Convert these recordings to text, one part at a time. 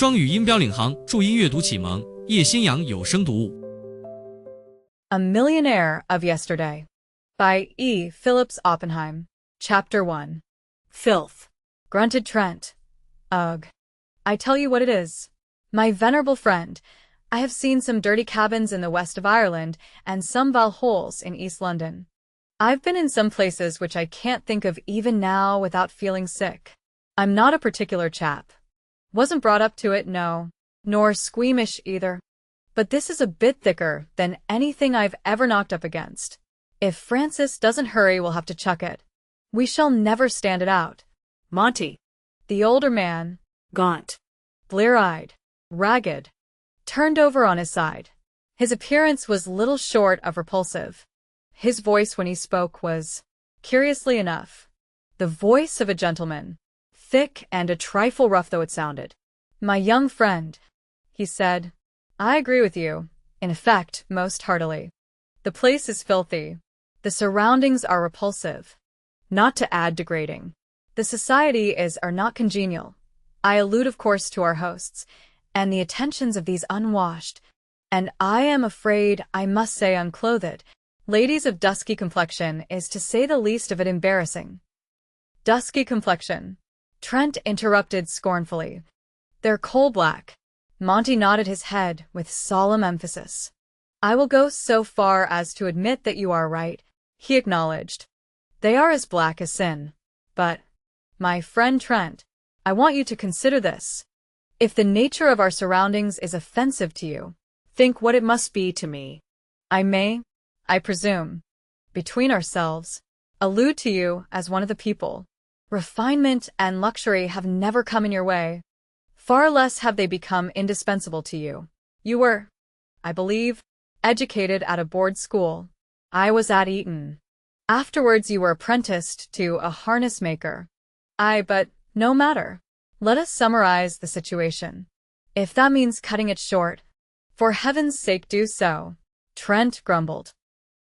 双语音标领航，注音阅读启蒙，叶兴阳有声读物。A Millionaire of Yesterday by E. Phillips Oppenheim. Chapter 1. Filth. Grunted Trent. Ugh. I tell you what it is. My venerable friend, I have seen some dirty cabins in the west of Ireland and some vile holes in East London. I've been in some places which I can't think of even now without feeling sick. I'm not a particular chap. Wasn't brought up to it, no. Nor squeamish either. But this is a bit thicker than anything I've ever knocked up against. If Francis doesn't hurry, we'll have to chuck it. We shall never stand it out. Monty. The older man, Gaunt. blear-eyed, ragged, turned over on his side. His appearance was little short of repulsive. His voice when he spoke was, curiously enough, the voice of a gentleman, thick and a trifle rough though it sounded. "My young friend," he said, "I agree with you, in effect, most heartily. The place is filthy. The surroundings are repulsive. Not to add degrading. The society are not congenial. I allude of course to our hosts, and the attentions of these unwashed, and I am afraid I must say unclothed, ladies of dusky complexion is to say the least of it embarrassing." Dusky complexion, Trent interrupted scornfully. "They're coal-black." Monty nodded his head with solemn emphasis. "I will go so far as to admit that you are right," he acknowledged. "They are as black as sin. But, my friend Trent, I want you to consider this. If the nature of our surroundings is offensive to you, think what it must be to me. I may, I presume, between ourselves, allude to you as one of the people. Refinement and luxury have never come in your way. Far less have they become indispensable to you. You were, I believe, educated at a board school. I was at Eton. Afterwards you were apprenticed to a harness maker. But no matter. Let us summarize the situation. If that means cutting it short, for heaven's sake do so." Trent grumbled.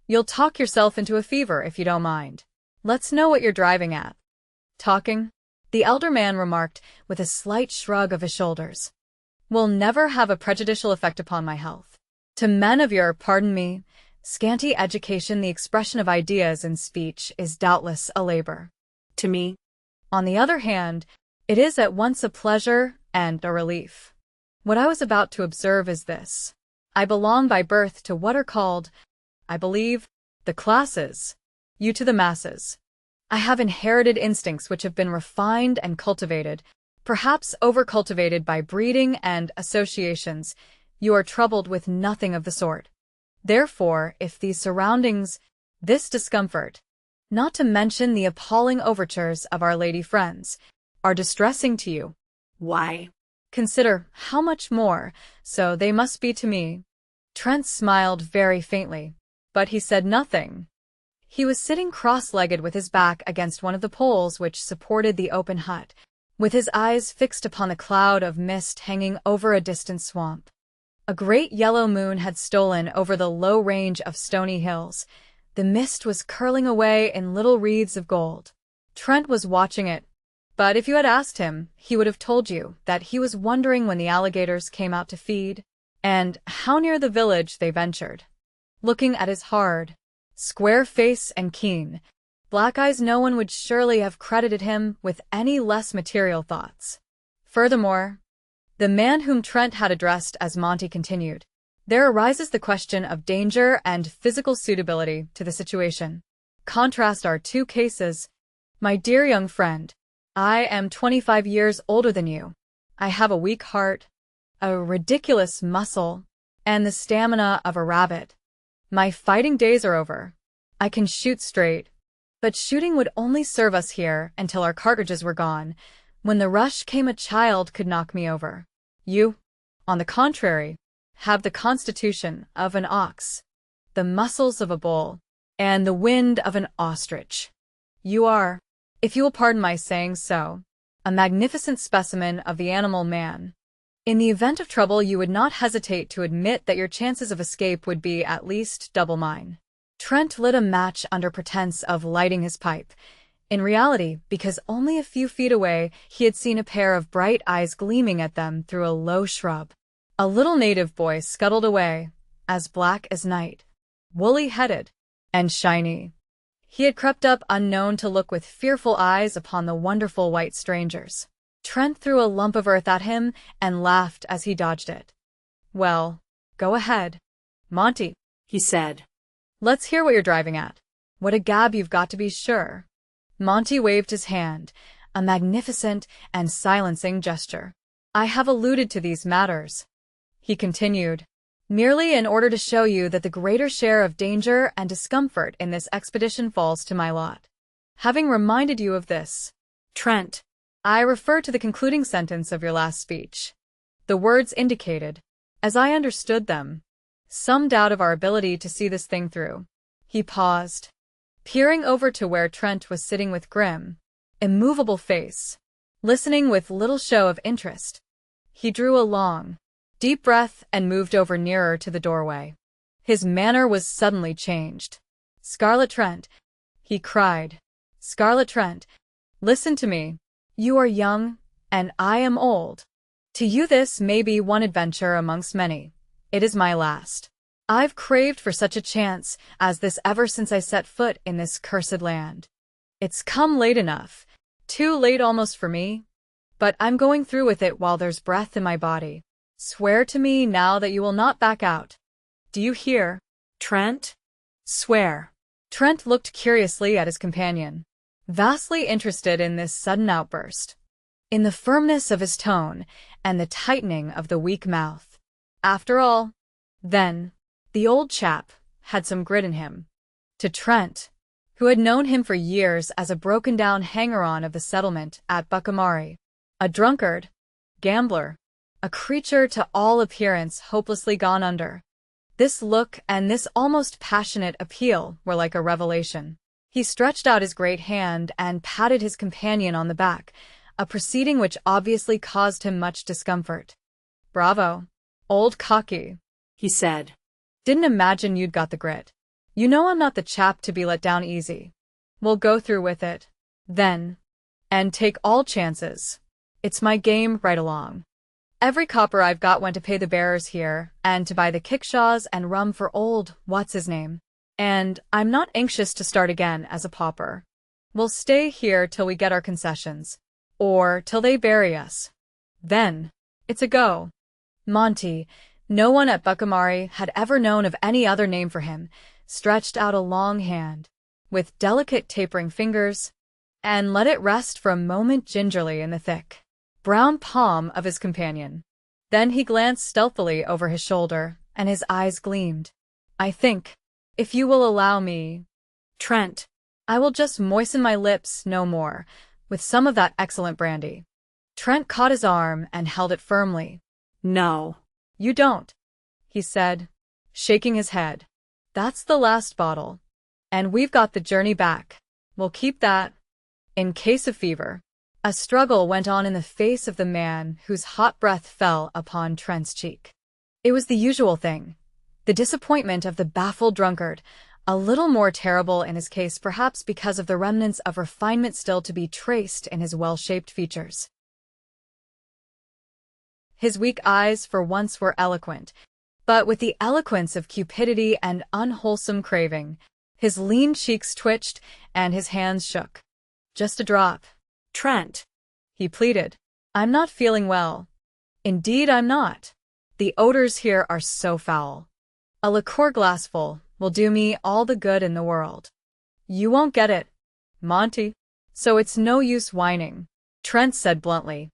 "You'll talk yourself into a fever if you don't mind. Let's know what you're driving at." "Talking?" the elder man remarked with a slight shrug of his shoulders. "Will never have a prejudicial effect upon my health. To men of your, pardon me, scanty education the expression of ideas in speech is doubtless a labor. To me, on the other hand, it is at once a pleasure and a relief. What I was about to observe is this. I belong by birth to what are called, I believe, the classes, you to the masses. I have inherited instincts which have been refined and cultivated, perhaps over-cultivated by breeding and associations. You are troubled with nothing of the sort. Therefore, if these surroundings, this discomfort, not to mention the appalling overtures of our lady friends, are distressing to you, Why? consider how much more so they must be to me." Trent smiled very faintly, but he said nothing. He was sitting cross-legged with his back against one of the poles which supported the open hut, with his eyes fixed upon the cloud of mist hanging over a distant swamp. A great yellow moon had stolen over the low range of stony hills. The mist was curling away in little wreaths of gold. Trent was watching it, but if you had asked him, he would have told you that he was wondering when the alligators came out to feed, and how near the village they ventured. Looking at his hard, square face and keen, black eyes, no one would surely have credited him with any less material thoughts. Furthermore, the man whom Trent had addressed as Monty continued, "There arises the question of danger and physical suitability to the situation. Contrast our two cases. My dear young friend, I am 25 years older than you. I have a weak heart, a ridiculous muscle, and the stamina of a rabbit. My fighting days are over. I can shoot straight, but shooting would only serve us here until our cartridges were gone. When the rush came, a child could knock me over. You, on the contrary, have the constitution of an ox, the muscles of a bull, and the wind of an ostrich. You are, if you will pardon my saying so, a magnificent specimen of the animal man. In the event of trouble, you would not hesitate to admit that your chances of escape would be at least double mine." Trent lit a match under pretense of lighting his pipe. In reality, because only a few feet away, he had seen a pair of bright eyes gleaming at them through a low shrub. A little native boy scuttled away, as black as night, woolly-headed, and shiny. He had crept up unknown to look with fearful eyes upon the wonderful white strangers. Trent threw a lump of earth at him and laughed as he dodged it. "Well, go ahead, Monty," he said. "Let's hear what you're driving at. What a gab you've got, to be sure." Monty waved his hand, a magnificent and silencing gesture. "I have alluded to these matters," he continued, "merely in order to show you that the greater share of danger and discomfort in this expedition falls to my lot. Having reminded you of this, Trent, I refer to the concluding sentence of your last speech. The words indicated, as I understood them, some doubt of our ability to see this thing through." He paused, peering over to where Trent was sitting with grim, immovable face, listening with little show of interest. He drew a long, deep breath and moved over nearer to the doorway. His manner was suddenly changed. "Scarlet Trent," he cried. "Scarlet Trent, listen to me. You are young, and I am old. To you this may be one adventure amongst many. It is my last. I've craved for such a chance as this ever since I set foot in this cursed land. It's come late enough, too late almost for me, but I'm going through with it while there's breath in my body. Swear to me now that you will not back out. Do you hear?" Trent? "Swear." Trent looked curiously at his companion, vastly interested in this sudden outburst, in the firmness of his tone and the tightening of the weak mouth. After all, then, the old chap had some grit in him. To Trent, who had known him for years as a broken-down hanger-on of the settlement at Buckamari, a drunkard, gambler, a creature to all appearance hopelessly gone under, this look and this almost passionate appeal were like a revelation. He stretched out his great hand and patted his companion on the back, a proceeding which obviously caused him much discomfort. "Bravo, old cocky," he said. "Didn't imagine you'd got the grit. You know I'm not the chap to be let down easy. We'll go through with it, then, and take all chances. It's my game right along. Every copper I've got went to pay the bearers here and to buy the kickshaws and rum for old what's-his-name. And I'm not anxious to start again as a pauper. We'll stay here till we get our concessions, or till they bury us. Then, it's a go." Monty, no one at Buckamari had ever known of any other name for him, stretched out a long hand, with delicate tapering fingers, and let it rest for a moment gingerly in the thick, brown palm of his companion. Then he glanced stealthily over his shoulder, and his eyes gleamed. "I think, if you will allow me, Trent, I will just moisten my lips no more with some of that excellent brandy." Trent caught his arm and held it firmly. "No. "You don't," he said, shaking his head. "That's the last bottle. And we've got the journey back. We'll keep that. In case of fever." A struggle went on in the face of the man whose hot breath fell upon Trent's cheek. It was the usual thing. The disappointment of the baffled drunkard, a little more terrible in his case perhaps because of the remnants of refinement still to be traced in his well-shaped features. His weak eyes for once were eloquent, but with the eloquence of cupidity and unwholesome craving. His lean cheeks twitched and his hands shook. "Just a drop, Trent," he pleaded. "I'm not feeling well. Indeed I'm not. The odors here are so foul. A liqueur glassful will do me all the good in the world." "You won't get it, Monty, so it's no use whining," Trent said bluntly.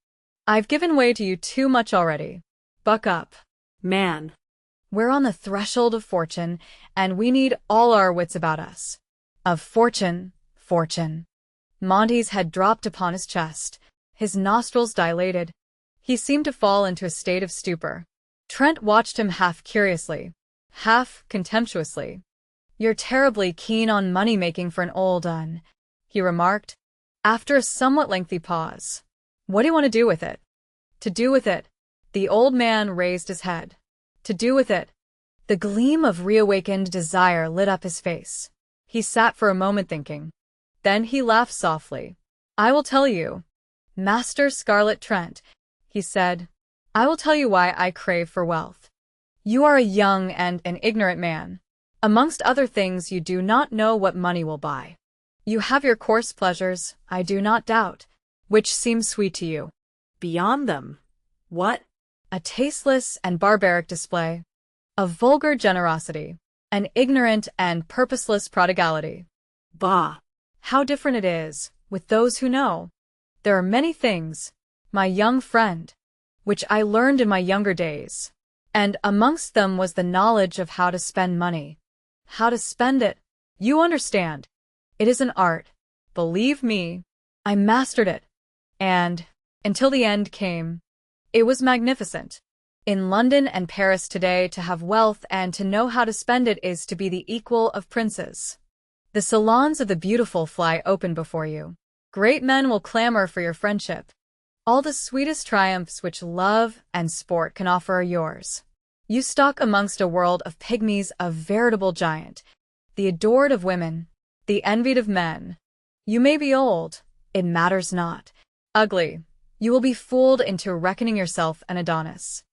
"I've given way to you too much already. Buck up, man. We're on the threshold of fortune, and we need all our wits about us. Of fortune, fortune." Monty's head dropped upon his chest, his nostrils dilated. He seemed to fall into a state of stupor. Trent watched him half curiously, half contemptuously. "You're terribly keen on money-making for an old un," he remarked, after a somewhat lengthy pause. "What do you want to do with it?" "To do with it?" The old man raised his head. "To do with it?" The gleam of reawakened desire lit up his face. He sat for a moment thinking. Then he laughed softly. "I will tell you, Master Scarlet Trent," he said. "I will tell you why I crave for wealth. You are a young and an ignorant man. Amongst other things, you do not know what money will buy. You have your coarse pleasures, I do not doubt, which seem sweet to you. Beyond them. What? A tasteless and barbaric display, a vulgar generosity, an ignorant and purposeless prodigality. Bah! How different it is with those who know. There are many things, my young friend, which I learned in my younger days, and amongst them was the knowledge of how to spend money. How to spend it, you understand. It is an art. Believe me, I mastered it. And, until the end came, it was magnificent. In London and Paris today, to have wealth and to know how to spend it is to be the equal of princes. The salons of the beautiful fly open before you. Great men will clamor for your friendship. All the sweetest triumphs which love and sport can offer are yours. You stalk amongst a world of pygmies, a veritable giant, the adored of women, the envied of men. You may be old, it matters not. Ugly, you will be fooled into reckoning yourself an Adonis.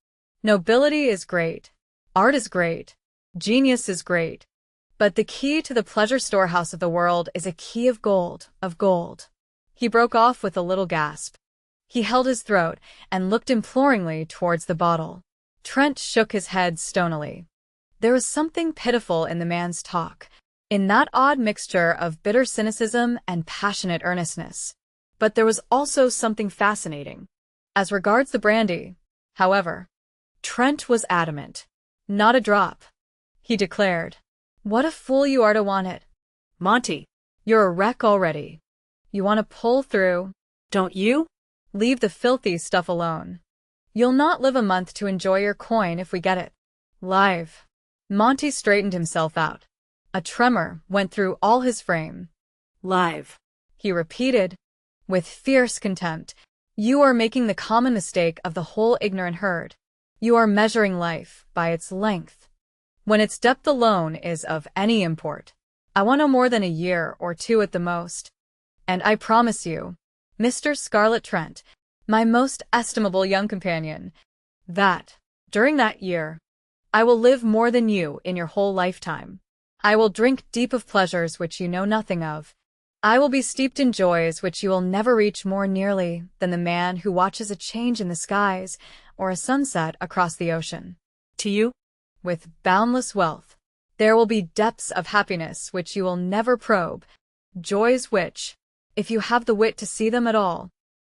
Nobility is great, art is great, genius is great, but the key to the pleasure storehouse of the world is a key of gold, of gold. He broke off with a little gasp. He held his throat and looked imploringly towards the bottle. Trent shook his head stonily. There was something pitiful in the man's talk, in that odd mixture of bitter cynicism and passionate earnestness. But there was also something fascinating. As regards the brandy, however, Trent was adamant. "Not a drop," he declared. "What a fool you are to want it. Monty, You're a wreck already. You want to pull through. don't you? Leave the filthy stuff alone. You'll not live a month to enjoy your coin if we get it. Live." Monty straightened himself out. A tremor went through all his frame. Live. He repeated, with fierce contempt. "You are making the common mistake of the whole ignorant herd. You are measuring life by its length, when its depth alone is of any import. I want no more than a year or two at the most. And I promise you, Mr. Scarlet Trent, my most estimable young companion, that, during that year, I will live more than you in your whole lifetime. I will drink deep of pleasures which you know nothing of. I will be steeped in joys which you will never reach more nearly than the man who watches a change in the skies or a sunset across the ocean. To you? With boundless wealth, there will be depths of happiness which you will never probe, joys which, if you have the wit to see them at all,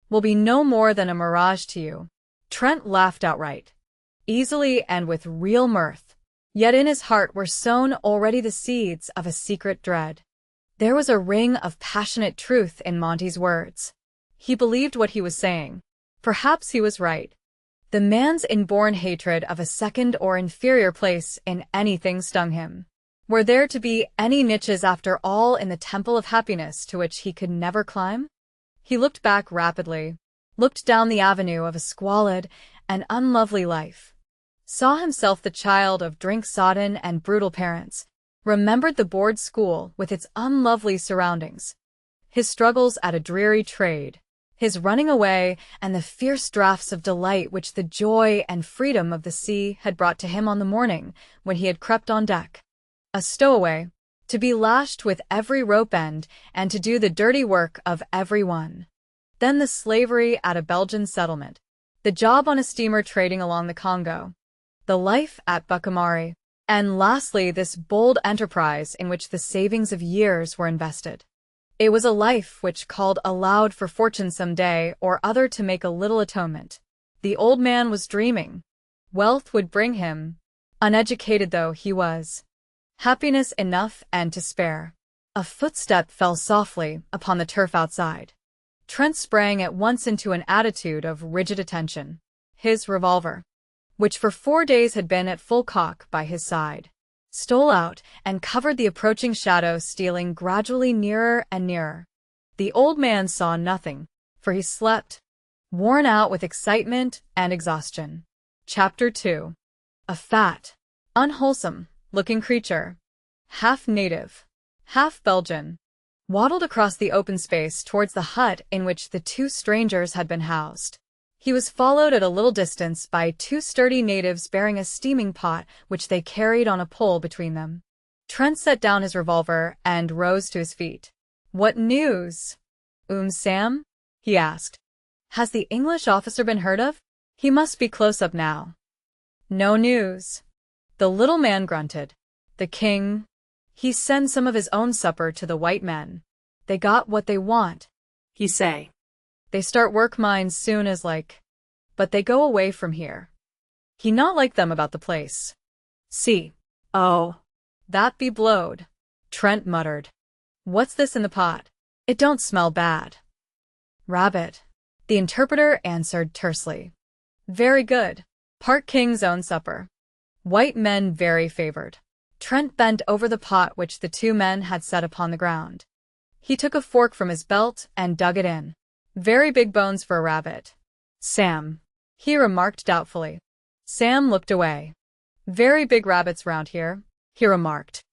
will be no more than a mirage to you." Trent laughed outright, easily and with real mirth, yet in his heart were sown already the seeds of a secret dread. There was a ring of passionate truth in Monty's words. He believed what he was saying. Perhaps he was right. The man's inborn hatred of a second or inferior place in anything stung him. Were there to be any niches after all in the temple of happiness to which he could never climb? He looked back rapidly, looked down the avenue of a squalid and unlovely life, saw himself the child of drink-sodden and brutal parents, remembered the board school with its unlovely surroundings, his struggles at a dreary trade, his running away, and the fierce draughts of delight which the joy and freedom of the sea had brought to him on the morning when he had crept on deck. A stowaway, to be lashed with every rope end and to do the dirty work of every one. Then the slavery at a Belgian settlement, the job on a steamer trading along the Congo, the life at Bucamari, and lastly this bold enterprise in which the savings of years were invested. It was a life which called aloud for fortune some day or other to make a little atonement. The old man was dreaming. Wealth would bring him, uneducated though he was, happiness enough and to spare. A footstep fell softly upon the turf outside. Trent sprang at once into an attitude of rigid attention. His revolver, which for 4 days had been at full cock by his side, stole out and covered the approaching shadow stealing gradually nearer and nearer. The old man saw nothing, for he slept, worn out with excitement and exhaustion. Chapter 2. A fat, unwholesome-looking creature, half native, half Belgian, waddled across the open space towards the hut in which the two strangers had been housed. He was followed at a little distance by two sturdy natives bearing a steaming pot which they carried on a pole between them. Trent set down his revolver and rose to his feet. "What news, Sam?" he asked. "Has the English officer been heard of? He must be close up now." "No news." The little man grunted. "The king, he sends some of his own supper to the white men. They got what they want," he say. "They start work mines soon as like. But they go away from here. He not like them about the place. See." "Oh, "That be blowed," Trent muttered. "What's this in the pot? It don't smell bad." "Rabbit," the interpreter answered tersely. "Very good. Part king's own supper. White men very favored." Trent bent over the pot which the two men had set upon the ground. He took a fork from his belt and dug it in. "Very big bones for a rabbit, Sam," he remarked doubtfully. Sam looked away. "Very big rabbits round here," he remarked.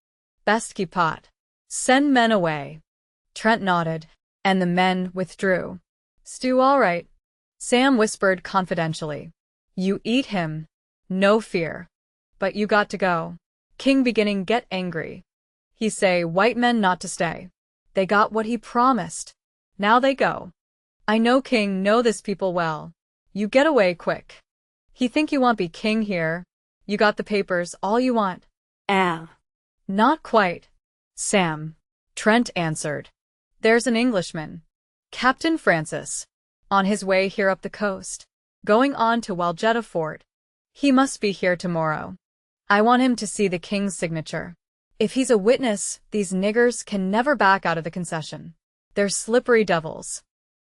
"Best keep pot. Send men away." Trent nodded, and the men withdrew. "Stew all right," Sam whispered confidentially. "You eat him, no fear. But you got to go. King beginning get angry. He say white men not to stay. They got what he promised. Now they go. I know king know this people well. You get away quick. He think you want be king here. You got the papers all you want." Not quite, Sam," Trent answered. "There's an Englishman, Captain Francis, on his way here up the coast, going on to Waljetta Fort. He must be here tomorrow. I want him to see the king's signature. If he's a witness, these niggers can never back out of the concession. They're slippery devils.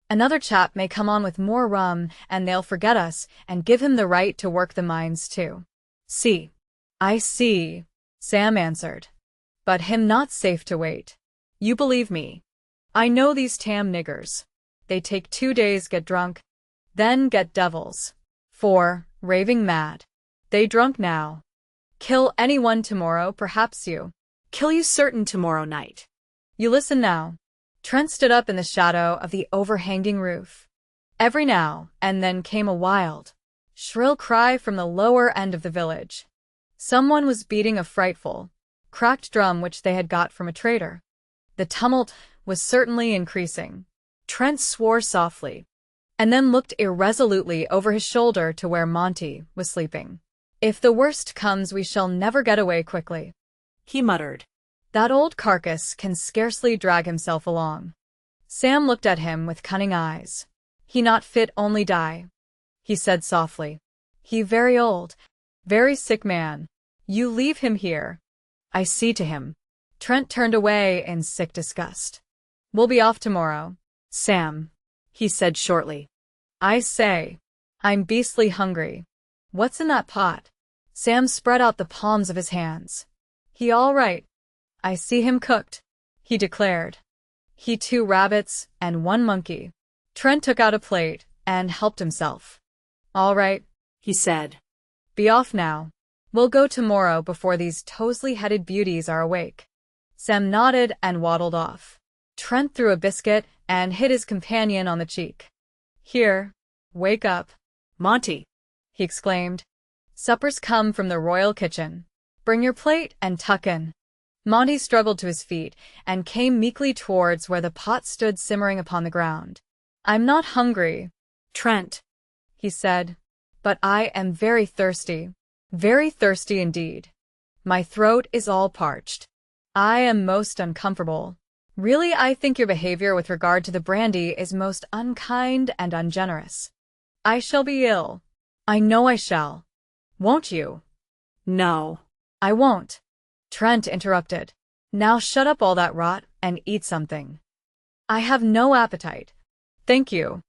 Another chap may come on with more rum, and they'll forget us and give him the right to work the mines too." "See." "I see," Sam answered. "But him not safe to wait. You believe me. I know these tam niggers. They take 2 days get drunk, then get devils. 4, raving mad. They drunk now. Kill anyone tomorrow, perhaps you. Kill you certain tomorrow night." You listen now." Trent stood up in the shadow of the overhanging roof. Every now and then came a wild, shrill cry from the lower end of the village. Someone was beating a frightful, cracked drum which they had got from a trader. The tumult was certainly increasing. Trent swore softly, and then looked irresolutely over his shoulder to where Monty was sleeping. "If the worst comes, we shall never get away quickly," he muttered. "That old carcass can scarcely drag himself along." Sam looked at him with cunning eyes. "He not fit only die," he said softly. "He very old, very sick man. You leave him here. I see to him." Trent turned away in sick disgust. "We'll be off tomorrow, Sam," he said shortly. "I say, I'm beastly hungry. What's in that pot?" Sam spread out the palms of his hands. "He all right. I see him cooked," he declared. "He 2 rabbits and 1 monkey." Trent took out a plate and helped himself. "All right," he said. "Be off now. We'll go tomorrow before these tosley-headed beauties are awake." Sam nodded and waddled off. Trent threw a biscuit and hit his companion on the cheek. "Here, wake up, Monty," he exclaimed. "Supper's come from the royal kitchen. Bring your plate and tuck in." Monty struggled to his feet and came meekly towards where the pot stood simmering upon the ground. "I'm not hungry, Trent," he said, "but I am very thirsty indeed. My throat is all parched. I am most uncomfortable. Really, I think your behavior with regard to the brandy is most unkind and ungenerous. I shall be ill. I know I shall. Won't you?" "No, I won't," Trent interrupted. "Now shut up all that rot and eat something." "I have no appetite, thank you."